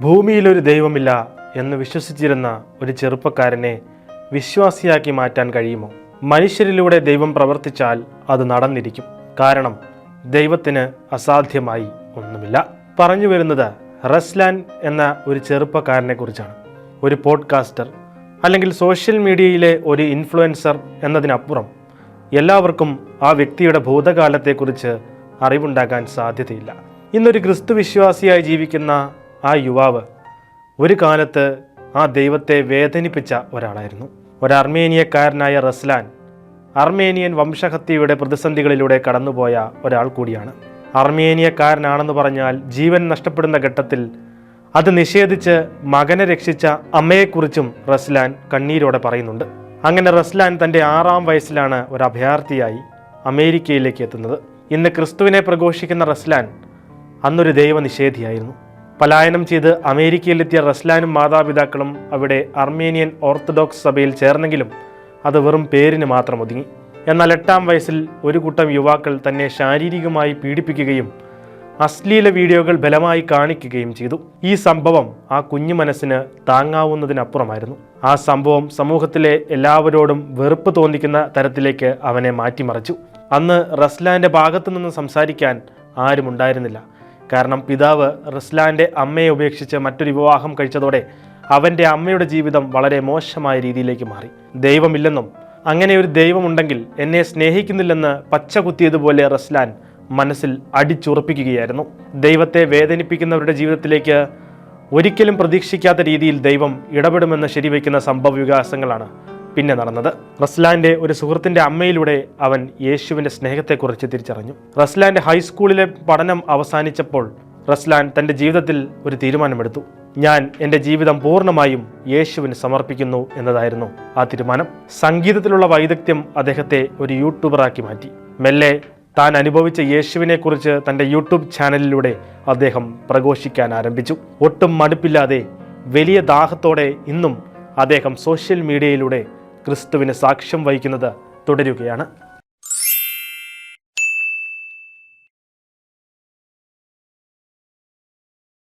ഭൂമിയിലൊരു ദൈവമില്ല എന്ന് വിശ്വസിച്ചിരുന്ന ഒരു ചെറുപ്പക്കാരനെ വിശ്വാസിയാക്കി മാറ്റാൻ കഴിയുമോ? മനുഷ്യരിലൂടെ ദൈവം പ്രവർത്തിച്ചാൽ അത് നടന്നിരിക്കും. കാരണം ദൈവത്തിന് അസാധ്യമായി ഒന്നുമില്ല. പറഞ്ഞു വരുന്നത് റസ്ലാൻ എന്ന ഒരു ചെറുപ്പക്കാരനെ കുറിച്ചാണ്. ഒരു പോഡ്കാസ്റ്റർ അല്ലെങ്കിൽ സോഷ്യൽ മീഡിയയിലെ ഒരു ഇൻഫ്ലുവൻസർ എന്നതിനപ്പുറം എല്ലാവർക്കും ആ വ്യക്തിയുടെ ഭൂതകാലത്തെക്കുറിച്ച് അറിവുണ്ടാകാൻ സാധ്യതയില്ല. ഇന്നൊരു ക്രിസ്തു വിശ്വാസിയായി ജീവിക്കുന്ന ആ യുവാവ് ഒരു കാലത്ത് ആ ദൈവത്തെ വേദനിപ്പിച്ച ഒരാളായിരുന്നു. ഒരു അർമേനിയക്കാരനായ റസ്ലാൻ അർമേനിയൻ വംശഹത്യയുടെ പ്രതിസന്ധികളിലൂടെ കടന്നുപോയ ഒരാൾ കൂടിയാണ്. അർമേനിയക്കാരനാണെന്ന് പറഞ്ഞാൽ ജീവൻ നഷ്ടപ്പെടുന്ന ഘട്ടത്തിൽ അത് നിഷേധിച്ച് മകനെ രക്ഷിച്ച അമ്മയെക്കുറിച്ചും റസ്ലാൻ കണ്ണീരോടെ പറയുന്നുണ്ട്. അങ്ങനെ റസ്ലാൻ തൻ്റെ 6-ാം വയസ്സിലാണ് ഒരു അഭയാർത്ഥിയായി അമേരിക്കയിലേക്ക് എത്തുന്നത്. ഇന്ന് ക്രിസ്തുവിനെ പ്രഘോഷിക്കുന്ന റസ്ലാൻ അന്നൊരു ദൈവനിഷേധിയായിരുന്നു. പലായനം ചെയ്ത് അമേരിക്കയിലെത്തിയ റസ്ലാനും മാതാപിതാക്കളും അവിടെ അർമേനിയൻ ഓർത്തഡോക്സ് സഭയിൽ ചേർന്നെങ്കിലും അത് വെറും പേരിന് മാത്രം ഒതുങ്ങി. എന്നാൽ 8-ാം വയസ്സിൽ ഒരു കൂട്ടം യുവാക്കൾ തന്നെ ശാരീരികമായി പീഡിപ്പിക്കുകയും അശ്ലീല വീഡിയോകൾ ബലമായി കാണിക്കുകയും ചെയ്തു. ഈ സംഭവം ആ കുഞ്ഞു മനസ്സിന് താങ്ങാവുന്നതിനപ്പുറമായിരുന്നു. ആ സംഭവം സമൂഹത്തിലെ എല്ലാവരോടും വെറുപ്പ് തോന്നിക്കുന്ന തരത്തിലേക്ക് അവനെ മാറ്റിമറിച്ചു. അന്ന് റസ്ലാന്റെ ഭാഗത്തു നിന്ന് സംസാരിക്കാൻ ആരും ഉണ്ടായിരുന്നില്ല. കാരണം പിതാവ് റസ്ലാന്റെ അമ്മയെ ഉപേക്ഷിച്ച് മറ്റൊരു വിവാഹം കഴിച്ചതോടെ അവൻ്റെ അമ്മയുടെ ജീവിതം വളരെ മോശമായ രീതിയിലേക്ക് മാറി. ദൈവമില്ലെന്നും അങ്ങനെ ഒരു ദൈവമുണ്ടെങ്കിൽ എന്നെ സ്നേഹിക്കുന്നില്ലെന്ന് പച്ച കുത്തിയതുപോലെ റസ്ലാൻ മനസ്സിൽ അടിച്ചുറപ്പിക്കുകയായിരുന്നു. ദൈവത്തെ വേദനിപ്പിക്കുന്നവരുടെ ജീവിതത്തിലേക്ക് ഒരിക്കലും പ്രതീക്ഷിക്കാത്ത രീതിയിൽ ദൈവം ഇടപെടുമെന്ന് ശരിവയ്ക്കുന്ന സംഭവ വികാസങ്ങളാണ് പിന്നെ നടന്നത്. റസ്ലാന്റെ ഒരു സുഹൃത്തിൻ്റെ അമ്മയിലൂടെ അവൻ യേശുവിൻ്റെ സ്നേഹത്തെക്കുറിച്ച് തിരിച്ചറിഞ്ഞു. റസ്ലാന്റെ ഹൈസ്കൂളിലെ പഠനം അവസാനിച്ചപ്പോൾ റസ്ലാൻ തൻ്റെ ജീവിതത്തിൽ ഒരു തീരുമാനമെടുത്തു. ഞാൻ എൻ്റെ ജീവിതം പൂർണ്ണമായും യേശുവിന് സമർപ്പിക്കുന്നു എന്നതായിരുന്നു ആ തീരുമാനം. സംഗീതത്തിലുള്ള വൈദഗ്ധ്യം അദ്ദേഹത്തെ ഒരു യൂട്യൂബറാക്കി മാറ്റി. മെല്ലെ താൻ അനുഭവിച്ച യേശുവിനെക്കുറിച്ച് തൻ്റെ യൂട്യൂബ് ചാനലിലൂടെ അദ്ദേഹം പ്രഘോഷിക്കാൻ ആരംഭിച്ചു. ഒട്ടും മടുപ്പില്ലാതെ വലിയ ദാഹത്തോടെ ഇന്നും അദ്ദേഹം സോഷ്യൽ മീഡിയയിലൂടെ ക്രിസ്തുവിന് സാക്ഷ്യം വഹിക്കുന്നത് തുടരുകയാണ്.